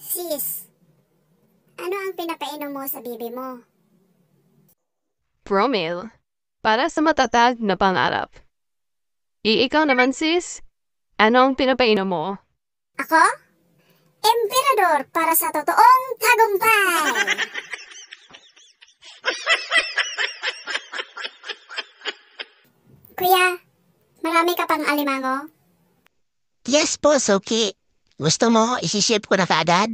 Sis, ano ang pinapainom mo sa bibi mo? Bromel, para sa matatag na pangarap. Ikaw naman sis, anong pinapainom mo? Ako? Emperador para sa totoong tagumpay! Kuya, marami ka pang alimango? Yes po, Suki. Gusto mo, isiship ko na kaagad?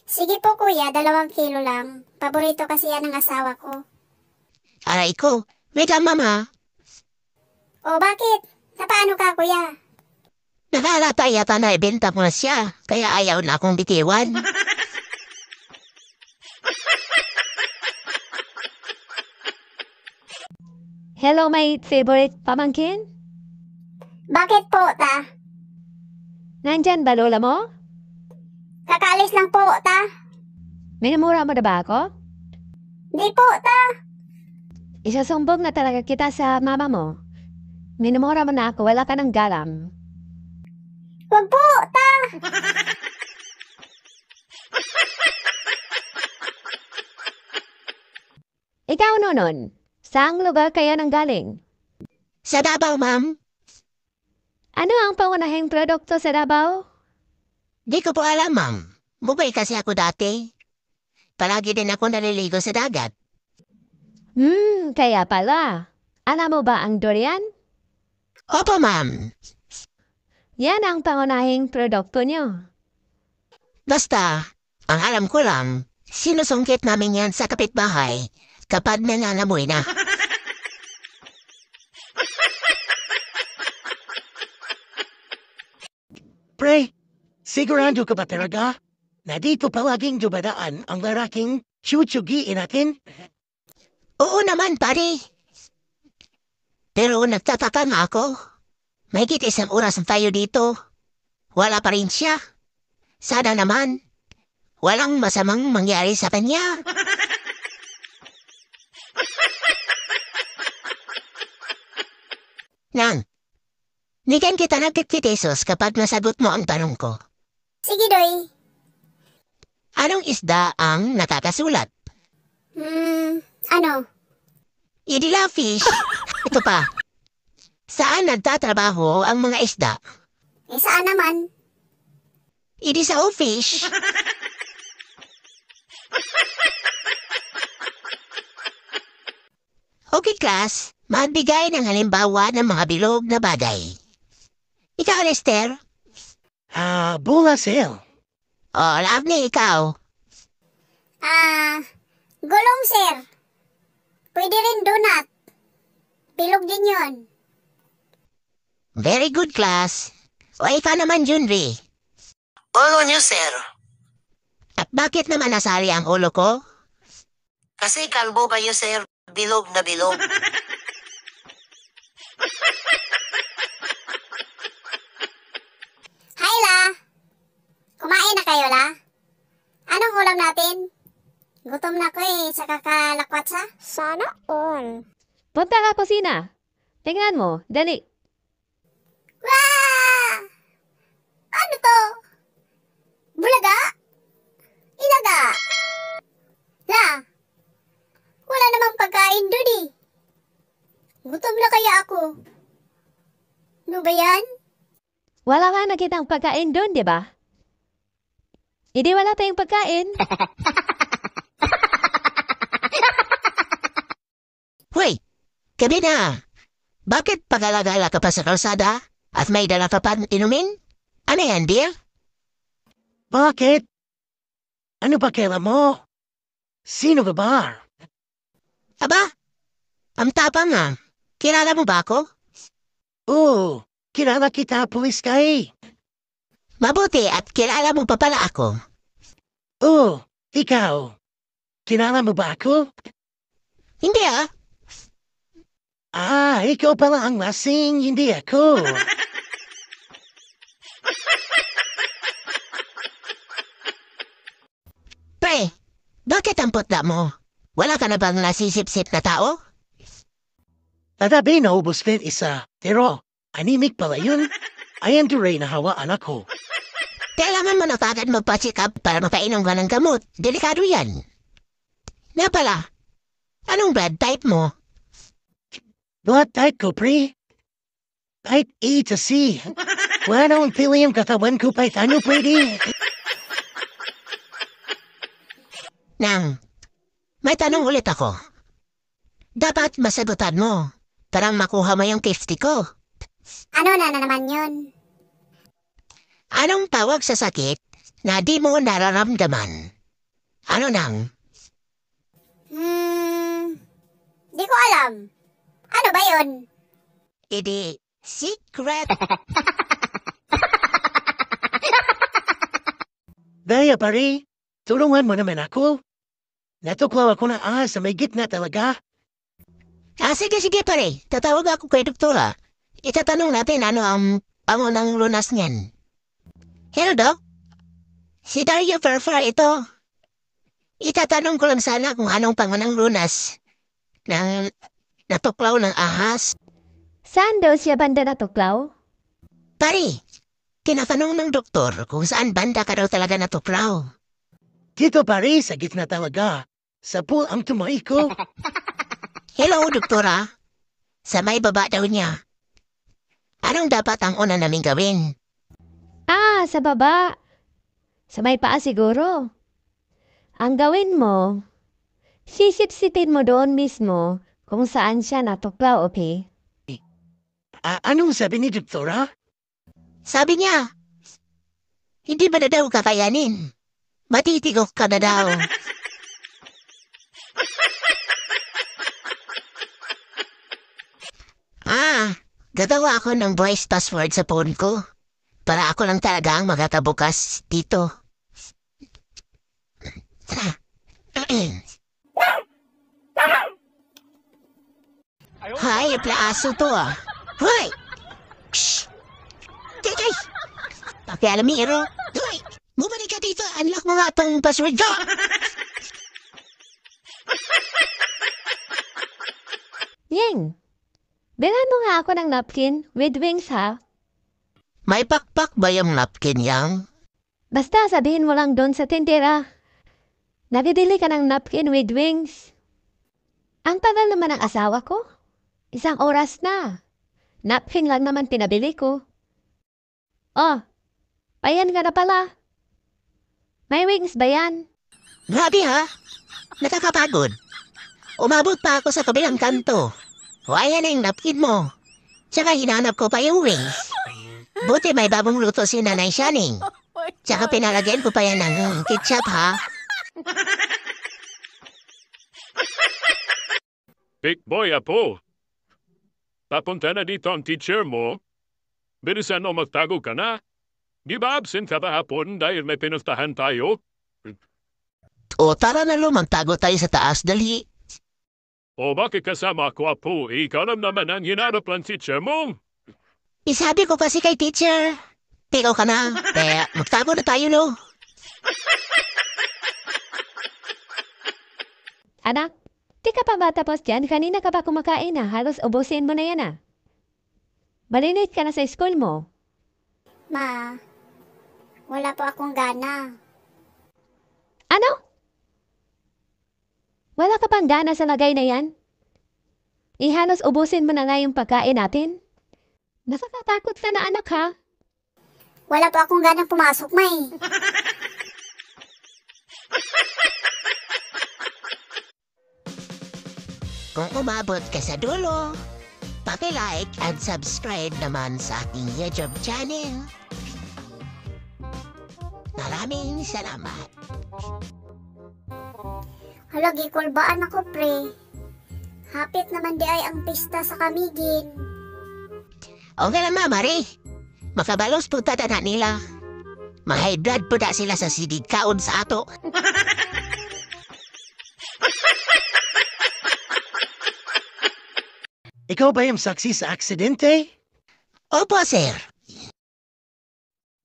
Sige po kuya, 2 kilo lang. Paborito kasi yan ng asawa ko. Aray ko, wait lang mama. O bakit? Paano ka kuya? Nakalata yata na ibenta mo na siya, kaya ayaw na akong bitiwan. Hello, my favorite pamangkin? Bakit po ta? Nandyan ba lola mo? Kakaalis lang po ta? Minamura mo na ba ako? Di po ta? Isasumbong na talaga kita sa mama mo. Minamura mo na ako, wala ka ng galang. Wag po ta? Ikaw nonon, saang lugar kaya nang galing? Sa Davao, ma'am. Ano ang pangunahing produkto sa Davao? Di ko po alam, ma'am. Bubay kasi ako dati. Palagi din ako naliligo sa dagat. Kaya pala. Alam mo ba ang durian? Opo, ma'am. Yan ang pangunahing produkto nyo. Basta, ang alam ko lang, sinusungkit namin yan sa kapitbahay kapag nangangamoy na. Pre, sigurado ka ba talaga na dito palaging dumadaan ang laraking tsutsugiin natin? Oo naman, pare. Pero nagtataka nga ako. Mahigit 1 oras tayo dito. Wala pa rin siya. Sana naman, walang masamang mangyari sa kanya. Nang, bigyan kita ng 50 pesos kapag nasagot mo ang tanong ko. Sige doy. Anong isda ang nakakasulat? Ano? Idila fish. Ito pa. Saan nagtatrabaho ang mga isda? Saan naman? Idi sa fish. Okay, class. Magbigay ng halimbawa ng mga bilog na bagay. Ikaw, Lester? Bulasel. Oh, Lovely, ikaw. Gulong sir. Pwede rin donut. Bilog din yun. Very good, class. O ikaw naman, Junri. Ulo niyo, sir. At bakit naman nasali ang ulo ko? Kasi kalbo kayo, sir. Bilog na bilog. Hi la. Kumain na kayo la? Anong ulam natin? Gutom na ko sa kakalakwatsa. Sana all. Punta ka kusina. Tingnan mo, dali. Wah! Ano to? Bulaga? Ilaga? La, wala namang pagkain dun eh. Gutom na kaya ako. Ano ba yan? Wala ka nakitang pagkain doon, di ba? Hindi wala tayong pagkain. Hoy, gabi na. Bakit pagalagala ka pa sa kalsada at may dala ka pa inumin? Ano yan, dear? Bakit? Ano ba kailan mo? Sino ka ba? Aba, ang tapang nga. Kilala mo ba ako? Oo, kilala kita, pulis ka eh. Mabuti at kilala mo pa pala ako. Oo, ikaw. Kilala mo ba ako? Hindi ah. Ikaw pala ang lasing, hindi ako. Pre, bakit ang putla mo? Wala ka na bang nasisip-sip na tao? Tatabi na ubos din isa, pero anemic pala yun. Ayan turay na hawaan ako. Kailangan mo na agad magpa-check up para mapainom ka ng gamot. Delikado yan. Nga pala, anong blood type mo? Blood type ko, pre. Type A to C. Wala namang pili ang katawan ko kahit ano pwede. Nang, may tanong ulit ako. Dapat masagutan mo para makuha mo yung 50 ko. Ano na naman yun? Anong tawag sa sakit na di mo nararamdaman? Ano nang? Di ko alam. Ano ba yun? Idi secret. Daya, pare. Tulungan mo naman ako. Natuklaw ako na sa may gitna talaga. Sige pare. Tatawag ako kay doktora. Itatanong natin ano ang pangunang lunas niyan. Hello, Doc? Si Dario Ferfer ito. Itatanong ko lang sana kung anong pangunang lunas ng natuklaw ng ahas. Saan daw siya banda natuklaw? Pare, tinatanong ng doktor kung saan banda ka daw talaga natuklaw. Dito, pare, sa gitna talaga. Sa pool ang tumay ko. Hello, doktora. Sa may baba daw niya. Anong dapat ang una naming gawin? Sa baba. Sa may paa siguro. Ang gawin mo, sisip-sipin mo doon mismo kung saan siya natuklaw, okay? Anong sabi ni doktora? Sabi niya, hindi ba na daw kakayanin? Matitigok ka na daw. Gagawa ako ng voice password sa phone ko. Para ako lang talaga ang magkakabukas dito. Hay, plaaso to Hoy! Shhh! Kay! Pakialamiro! Hoy! Bumalik ka dito! Unlock mo nga itong password ko! Yeng, bilhan mo nga ako ng napkin with wings ha. May pakpak ba yung napkin yang? Basta sabihin mo lang doon sa tindera. Nabibili ka ng napkin with wings. Ang tagal naman ng asawa ko. 1 oras na. Napkin lang naman pinabili ko. Oh, ayan ka na pala. May wings ba yan? Grabe ha? Nakakapagod. Umabot pa ako sa kabilang kanto. O ayan na yung napkin mo. Tsaka hinanap ko pa yung wings. Buti may bagong luto si Nanay Shining. Tsaka pinalagyan ko pa yan ng ketchup ha. Big boy, Apo. Papunta na dito ang teacher mo. Bilisan mo magtago ka na. Di ba absent ka ba hapon dahil may pinustahan tayo? O tara na lo, magtago tayo sa taas, dali. O bakit kasama ako, Apo? Ikaw naman ang hinarap ng teacher mo. Isabi ko kasi kay teacher. Ikaw ka na. Kaya magtago na tayo lo. Anak, di ka pa ba tapos dyan? Kanina ka pa kumakain na. Halos ubusin mo na yan Malinit ka na sa school mo. Ma, wala po akong gana. Ano? Wala ka pang gana sa lagay na yan? Halos ubusin mo na nga yung pagkain natin? Nakakatakot ka na anak ha? Wala po akong ganang pumasok, May. Kung umabot ka sa dulo, paki-like at subscribe naman sa aking YouTube channel. Maraming salamat. Hala, gikulbaan ako, pre. Hapit naman di ay ang pista sa Kamigin. Okay na Mari. Makabalos po tatanan nila. Mahigh blood po na sila sa sidig kaon sa ato. Ikaw ba yung saksi sa aksidente? Opo, sir.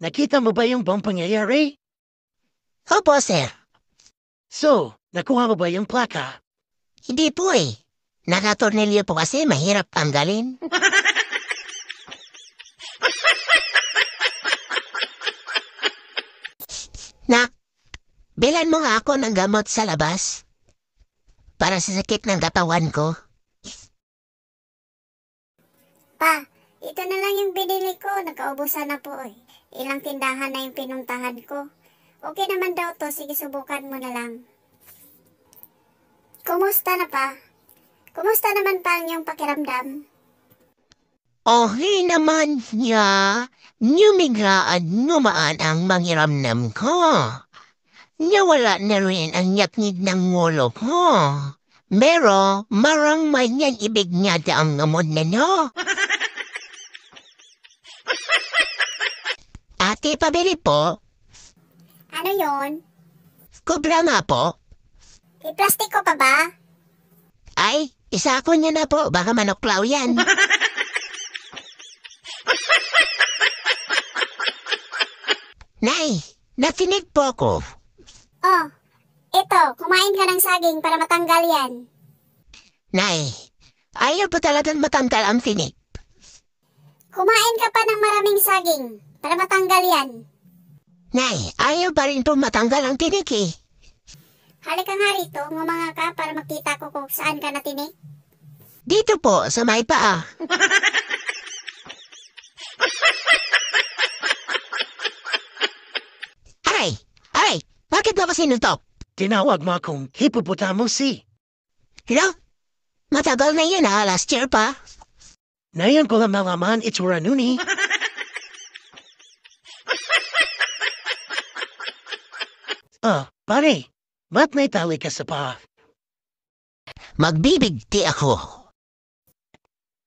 Nakita mo ba yung buong pangyayari? Opo, sir. So, nakuha mo ba yung plaka? Hindi po eh. Nakatornilyo po kasi mahirap tanggalin. Bilan mo nga ako ng gamot sa labas. Para sa sakit ng katawan ko. Pa, ito na lang yung binili ko. Nagkaubusan na po eh. Ilang tindahan na yung pinuntahan ko. Okay naman daw to. Sige, subukan mo na lang. Kumusta na pa? Kumusta naman pa ang iyong pakiramdam? Okay naman niya. Numaan ang mangiramnam ko. Nawala na rin ang yaknig ng ngulo ko. Pero marang may niyang ibig niya ang ngamod na no. Ate, pabili po. Ano yon? Kubra nga po. Iplastiko pa ba? Ay, isa ko niya na po. Baka manoklaw yan. Nay, natinig po ko. Oh, ito. Kumain ka ng saging para matanggal yan. Nay, ayaw po talagang matanggal ang tinig. Kumain ka pa ng maraming saging para matanggal yan. Nay, ayaw pa rin po matanggal ang tinig eh. Halika nga rito, ngumanga ka para makita ko kung saan ka natinig. Dito po, sa may paa. Aray, bakit ba kasi nito? Tinawag mo akong hippopotamus. Hello? Matagal na yun last year pa. Ngayon ko lang malaman itsura nun eh. Pare, ba't may tali ka sa paa? Magbibigti ako.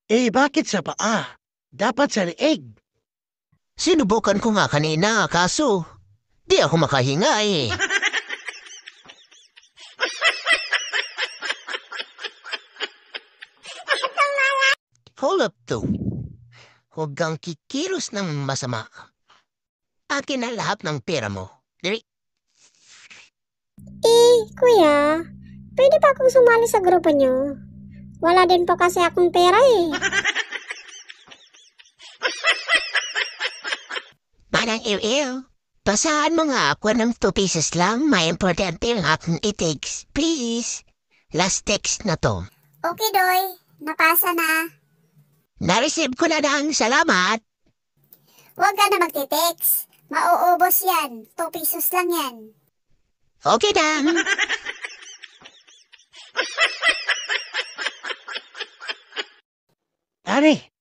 Bakit sa paa? Dapat sa leeg. Sinubukan ko nga kanina, kaso di ako makahinga eh. Hold up to. Huwag kang kikilos ng masama. Akin na lahat ng pera mo. Diri. Kuya, pwede pa akong sumali sa grupo niyo? Wala din po kasi akong pera eh. Manang iw-iw, pasahan mo nga ako ng 2 pieces lang. May importante ang aking i-takes. Please. Last text na to. Okay, Doy. Napasa na. Na-receive ko na ng salamat. Huwag ka na magtitext. Mauubos yan. 2 pesos lang yan. Okay na. Pare,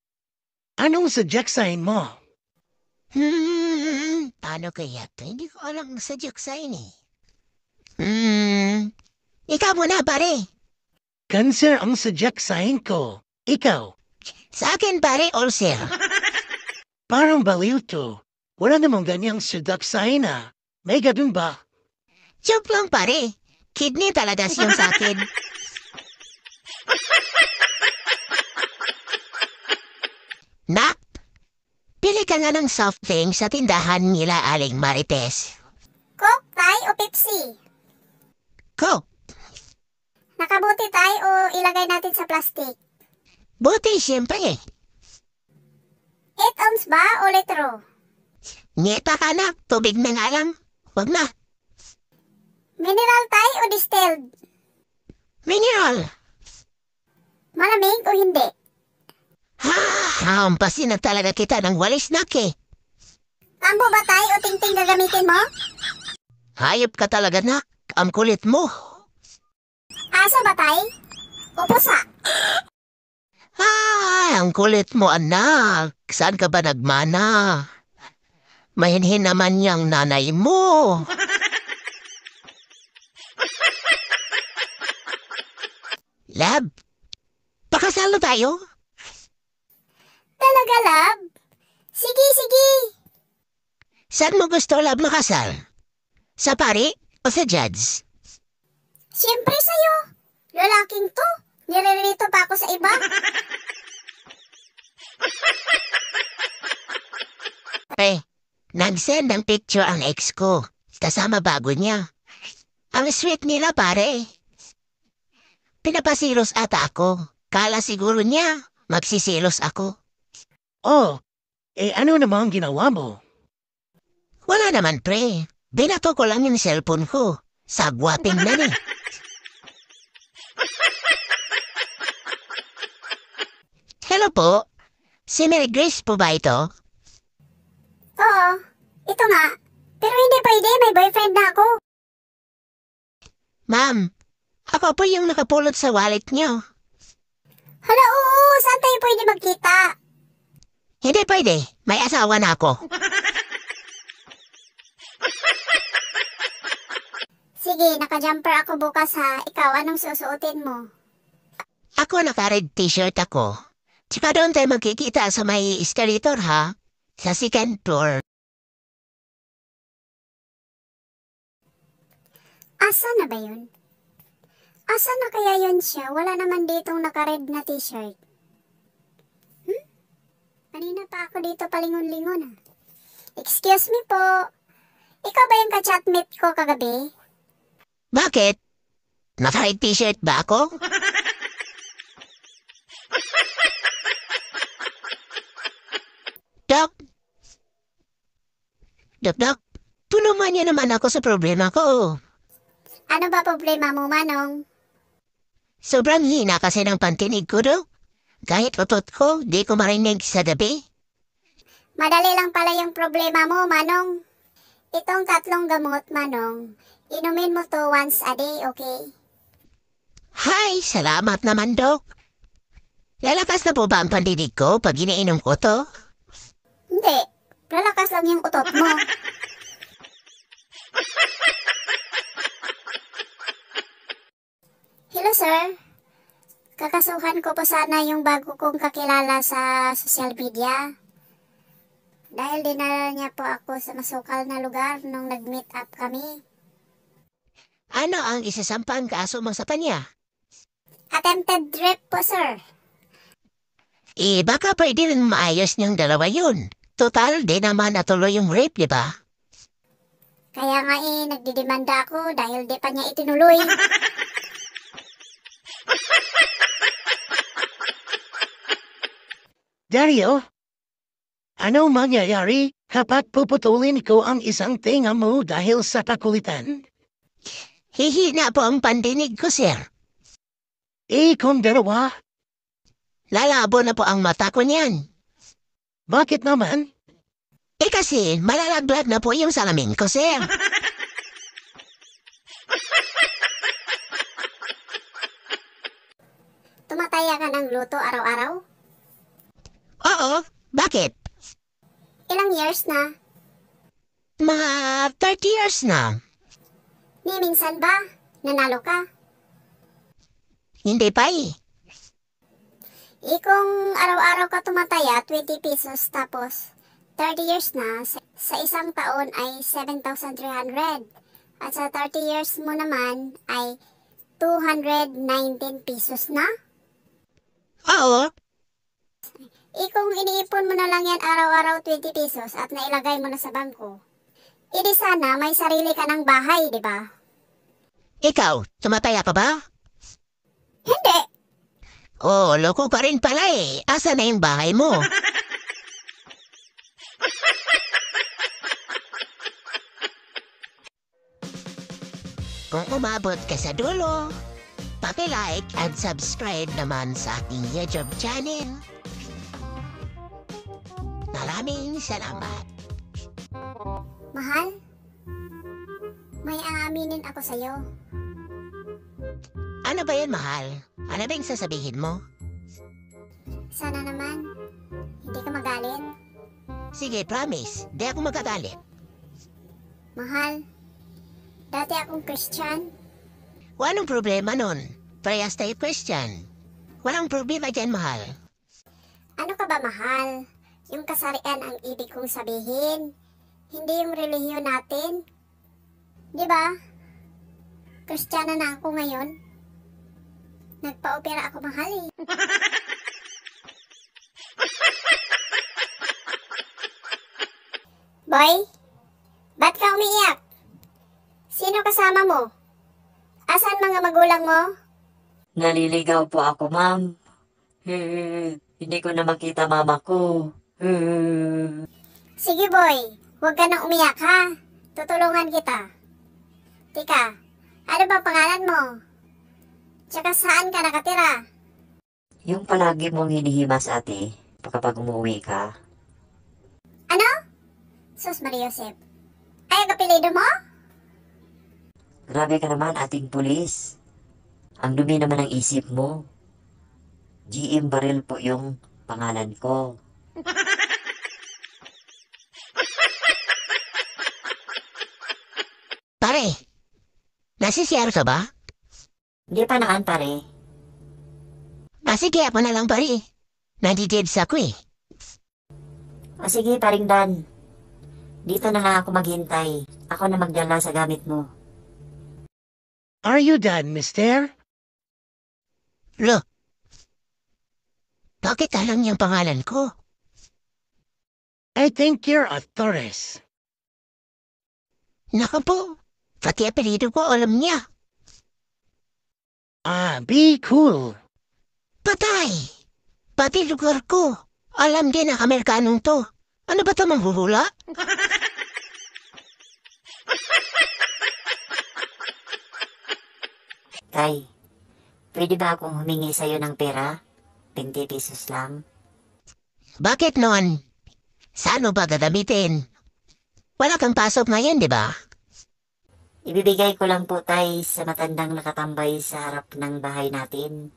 anong subject sign mo? Paano kaya ito? Hindi ko alam sa joke sign eh. Ikaw muna pare. Cancer ang subject sign ko. Ikaw, Sa akin pare, ulcer. parang baliw to. Wala namang ganyang subject sign ah. May ganun ba? Joke lang pare. Kidney talaga siyang sa akin. Nak, pili ka nga ng soft drink sa tindahan nila Aling Marites. Coke, Tay, o Pepsi? Coke, Nakabuti, Tay, o ilagay natin sa plastic? buti siyempre. 8 ounce ba o litro? Ngeta ka na, tubig na nga lang. Huwag na. Mineral, Tay, o distilled? Mineral. Malamig o hindi? Hampasin na talaga kita ng walis nak eh. Tambo ba, Tay, o tingting gagamitin mo? Hayop ka talaga nak, ang kulit mo. Aso ba, Tay? O pusa? Ang kulit mo anak. Saan ka ba nagmana? Mahinhin naman niyang nanay mo. Lab, pakasal na tayo? Talaga, lab? Sige, sige. Saan mo gusto lab makasal? Sa pari o sa judge? Siyempre sa'yo. Lalaking to. Niririto pa ako sa iba. Nag-send ng picture ang ex ko. Kasama bago niya. Ang sweet nila pare. Pinapasilos ata ako. Kala siguro niya magsisilos ako. Oh, ano namang ginawa mo? Wala naman pre. Binato ko lang yung cellphone ko. Sagwaping na ni. Hello po. Si Mary Grace po ba ito? Oo, ito nga. Pero hindi pwede, may boyfriend na ako. Ma'am, ako po yung nakapulot sa wallet niyo. Hala, oo, saan tayo pwede magkita? Hindi pwede. May asawa na ako. Sige, naka-jumper ako bukas ha. Ikaw, anong susuotin mo? Ako naka-red t-shirt ako. Tsaka doon tayo magkikita sa may escalator ha. Sa second floor. Asa na ba yun? Asa na kaya yun siya? Wala naman ditong naka-red na t-shirt. Kanina pa ako dito palingon-lingon ah. Excuse me po. Ikaw ba yung ka-chatmate ko kagabi? Bakit? Naka-red t-shirt ba ako? Dok? Dok, tulungan niyo naman ako sa problema ko. Ano ba problema mo, Manong? Sobrang hina kasi ng pantinig ko, Dok. Kahit utot ko, di ko marinig sa gabi. Madali lang pala yung problema mo, Manong. Itong 3 gamot, Manong. Inumin mo to once a day, okay? Hi, salamat naman, Dok. Lalakas na po ba ang pandinig ko pag iniinom ko to? Hindi. Lalakas lang yung utot mo. Hello, sir. Kakasuhan ko po sana yung bago kong kakilala sa social media. Dahil dinala niya po ako sa masukal na lugar nung nag-meet up kami. Ano ang isasampang kaso mo sa kanya? Attempted rape po, sir. Baka pwede rin maayos niyang dalawa yun. Total, di naman natuloy yung rape, di ba? Kaya nga nagdidemanda ako dahil di pa niya itinuloy. Dario, ano mangyayari kapag puputulin ko ang isang tinga mo dahil sa kakulitan? Hihina po ang pandinig ko, sir. Kung dalawa, Lalabo na po ang mata ko niyan. bakit naman? Kasi malalaglag na po yung salamin ko, sir. Tumataya ka ng luto araw-araw? Oo, bakit? Ilang years na? Mga 30 years na. Ni minsan ba? Nanalo ka? Hindi pa eh. Kung araw-araw ka tumataya, 20 pesos tapos 30 years na, sa isang taon ay 7,300. At sa 30 years mo naman ay 219 pesos na? Oo, Kung iniipon mo na lang yan araw-araw 20 pesos at nailagay mo na sa bangko, edi sana may sarili ka ng bahay, di ba? ikaw, tumataya ka ba? Hindi! Oo, loko ka rin pala eh. Asa na yung bahay mo? Kung umabot ka sa dulo, paki-like at subscribe naman sa aking YouTube channel. Maraming salamat. Mahal? May aaminin ako sa'yo. Ano ba yan, mahal? Ano ba yung sasabihin mo? Sana naman, hindi ka magalit. Sige, promise. Di ako magagalit. Mahal, dati akong Christian. Walang problema nun. Parehas tayo Christian. Walang problema dyan, mahal. Ano ka ba, mahal? Yung kasarian ang ibig kong sabihin. Hindi yung relihiyon natin. Di ba? Kristiyana na ako ngayon. Nagpa-opera ako, mahal eh. Boy, ba't ka umiiyak? Sino kasama mo? Asan mga magulang mo? Naliligaw po ako, ma'am. Hindi ko na makita mama ko. Sige boy, huwag ka nang umiyak ha. Tutulungan kita. Tika, Ano ba pangalan mo? Tsaka saan ka nakatira? Yung palagi mong hinihimas ate, kapag umuwi ka. Ano? Sus Mariosep. Ay, ang apelido mo? Grabe ka naman ating pulis. Ang dumi naman ng isip mo. GM Baril po yung pangalan ko. Pare, nasisiyar ka ba? Hindi pa naman pare. Sige ako na lang pare. Nanditid sa ako eh. O sige paring Dan. Dito na lang ako maghintay. Ako na magdala sa gamit mo. Are you done, mister? Lo, bakit alam niyang pangalan ko? I think you're a Torres. Naku po, pati apelido ko alam niya. Be cool. Patay! Pati lugar ko. Alam din ang Amerikanong to. Ano ba ito manghuhula? Tay, pwede ba akong humingi sa'yo ng pera? 20 pesos lang. Bakit nun? Saan mo ba gagamitin? Wala kang pasok ngayon, di ba? Ibibigay ko lang po tay sa matandang nakatambay sa harap ng bahay natin.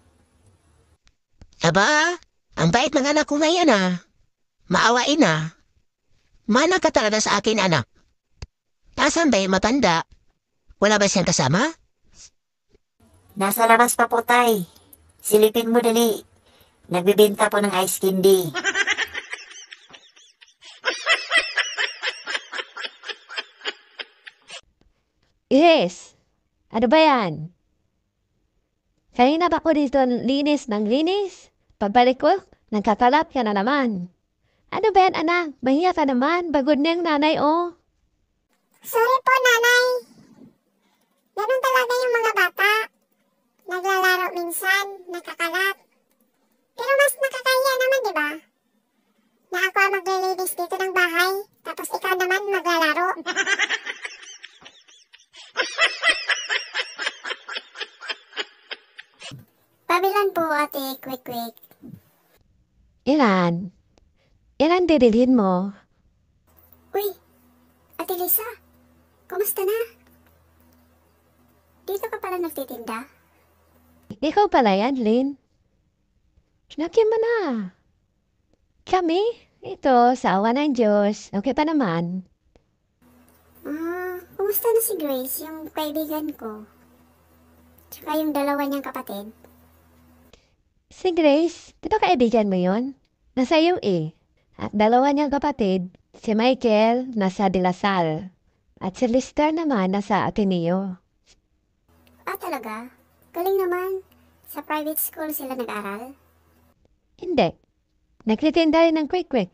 Aba, ang bait ng anak ko ngayon ah. Maawain ah. Mana ka talaga sa akin anak. Nasaan ba yung matanda? Wala ba siyang kasama? Nasa labas pa po tay. Silipin mo dali. Nagbibenta po ng ice candy. Yes. Ano ba yan? Kanina ba ko dito linis ng linis? Pagbalik ko, nagkakalap ka na naman. Ano ba yan, anak? Mahiya ka naman. Bagod na yung nanay, oh. Sorry po, nanay. Ganun talaga yung mga bata. Naglalaro minsan, nakakalat. Pero mas nakakaya naman, di ba? Na ako ang maglilinis dito ng bahay, tapos ikaw naman maglalaro. Pabilan po, ate, quick. Ilan? Ilan dirilhin mo? Uy, ate Lisa, kumusta na? Dito ka pala nagtitinda? Ikaw pala yan, Lynn. Sinakin mo na. Kami, ito, sa awa ng Diyos. Okay pa naman. Kumusta na si Grace, yung kaibigan ko? Tsaka yung dalawa niyang kapatid? Si Grace, dito kaibigan mo yun? Nasa iyo eh. At dalawa niyang kapatid, si Michael nasa De La Salle. At si Lister naman nasa Ateneo. Talaga? Galing naman. Sa private school sila nag-aral? Hindi. Nagtitinda rin ng quick-quick.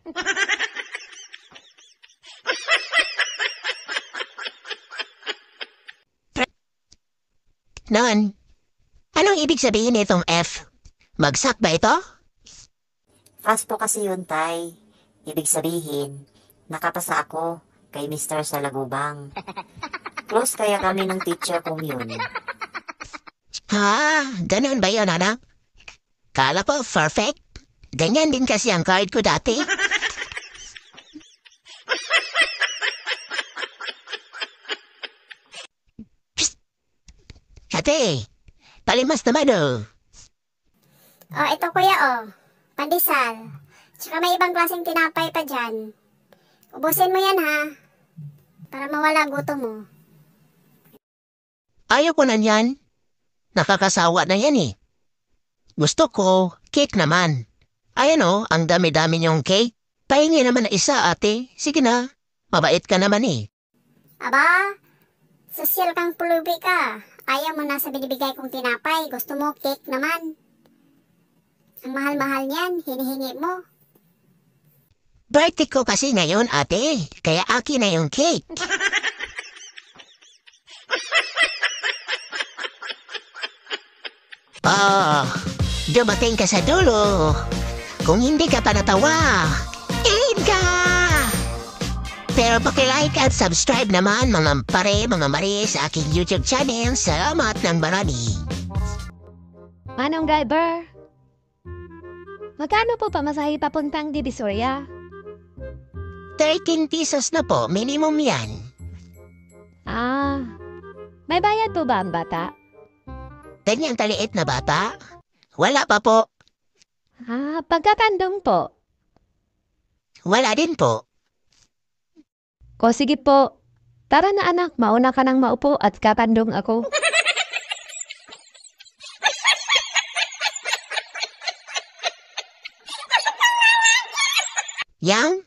Noon, anong ibig sabihin nitong F? Bagsak ba ito? Fast po kasi yun, tay. Ibig sabihin, nakapasa ako kay Mr. Salagubang. Close kaya kami ng teacher kong yun. Ganun ba yun, anak? Kala ko perfect. Ganyan din kasi ang card ko dati. Psst! Ate, palimas naman oh. Ito kuya Pandesal. Tsaka may ibang klaseng tinapay pa dyan. Ubusin mo yan ha. Para mawala gutom mo. Ayaw ko na yan. Nakakasawa na yan eh. Gusto ko, cake naman. Ayan oh, ang dami-dami niyong cake. Pahingi naman na isa, ate. Sige na, mabait ka naman eh. Aba, sosyal kang pulubi ka. Ayaw mo na sa binibigay kong tinapay. Gusto mo cake naman. Ang mahal-mahal niyan, hinihingi mo. Birthday ko kasi ngayon, ate. Kaya akin na yung cake. Dumating ka sa dulo. Kung hindi ka pa natawa, ilin ka! Pero pakilike at subscribe naman mga pare, mga mari sa aking YouTube channel. Salamat ng marami. Manong driver? Magkano po pamasahe papuntang Divisoria? 13 pesos na po, minimum yan. Ah, may bayad po ba ang bata? Ganyang taliit na bata? Wala pa po. Ah, pagkatandong po. Wala din po. Ko sige po. Tara na anak, mauna ka nang maupo at katandong ako. Yang?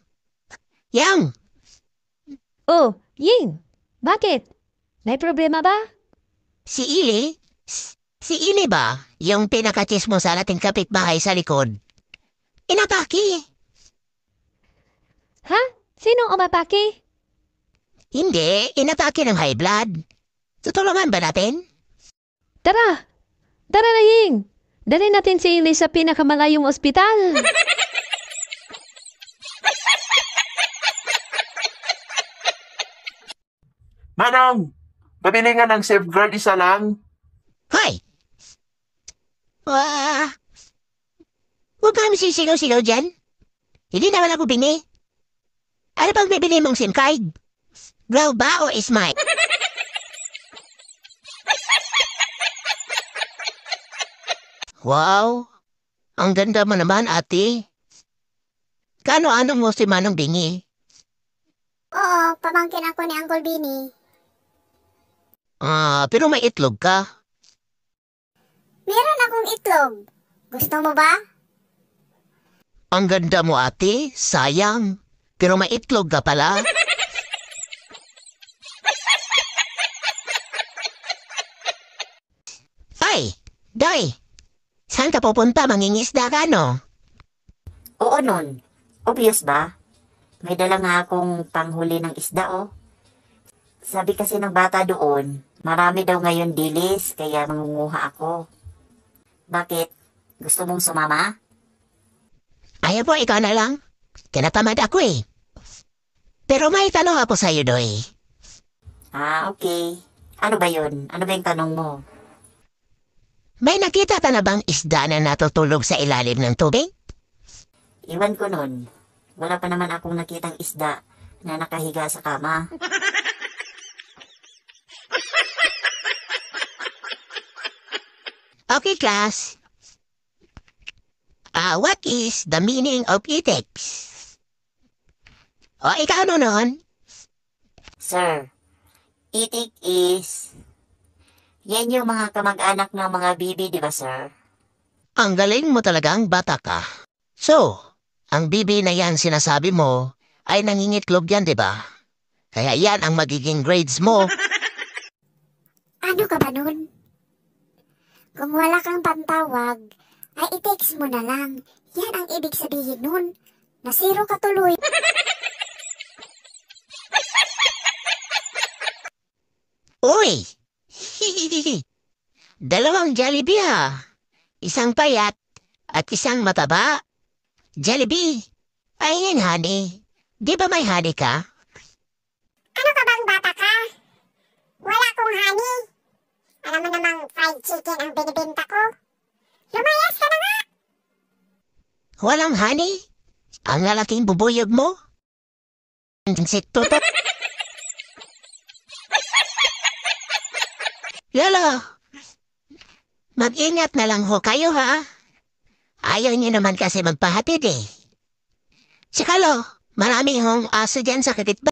Yang? Oh, Ying! Bakit? May problema ba? Si Ili? Si Ili ba? Yung pinakachismo sa ating kapitbahay sa likod. Inatake. Ha? Sinong umatake? Hindi, inatake ng high blood. Tutulungan ba natin? Tara! Tara na, Ying! Dali natin si Ili sa pinakamalayong ospital. Manong, pabili nga ng safeguard isa lang. Hoy! Wah! Huwag kami sisigaw-sigaw dyan. Hindi naman ako bini. Ano bang bibili mong SIM card? Glow ba o Smite? Wow! Ang ganda mo naman, ate. Kano-ano mo si Manong Bingi? Oo, pamangkin ako ni Uncle Bini. Pero may itlog ka. Meron akong itlog. Gusto mo ba? Ang ganda mo, ate. Sayang. Pero may itlog ka pala. Ay! Day! Saan ka pupunta? Mangingisda ka, no? Oo nun. Obvious ba? May dala nga akong panghuli ng isda, oh. Sabi kasi ng bata doon, marami daw ngayon dilis, kaya mangunguha ako. Bakit? Gusto mong sumama? Ayaw po, ikaw na lang. Kinatamad ako eh. Pero may tanong ako sa'yo, Doy. Ah, okay. Ano ba yun? Ano ba yung tanong mo? May nakita ka na bang isda na natutulog sa ilalim ng tubig? Iwan ko nun. Wala pa naman akong nakitang isda na nakahiga sa kama. Okay, class. What is the meaning of ethics? O, ikaw ano nun? Sir, itik is... Yan yung mga kamag-anak ng mga bibi, di ba, sir? Ang galing mo talagang bata ka. So, ang bibi na yan sinasabi mo ay nangingitlog yan, di ba? Kaya yan ang magiging grades mo. Ano ka ba nun? Kung wala kang pantawag, ay i-text mo na lang. Yan ang ibig sabihin nun. Na zero ka tuloy. Uy! Dalawang Jollibee ha. Isang payat at isang mataba. Jollibee. Ayan, honey. Di ba may honey ka? Ano ka bang bata ka? Wala akong honey. Alam mo namang fried chicken ang binibenta ko. Lumayas ka na nga! Walang honey? Ang lalaking bubuyog mo? Insekto to. Lolo, mag-ingat na lang ho kayo ha. Ayaw niyo naman kasi magpahatid eh. Tsaka lo, maraming hong aso dyan sa kapitbahay.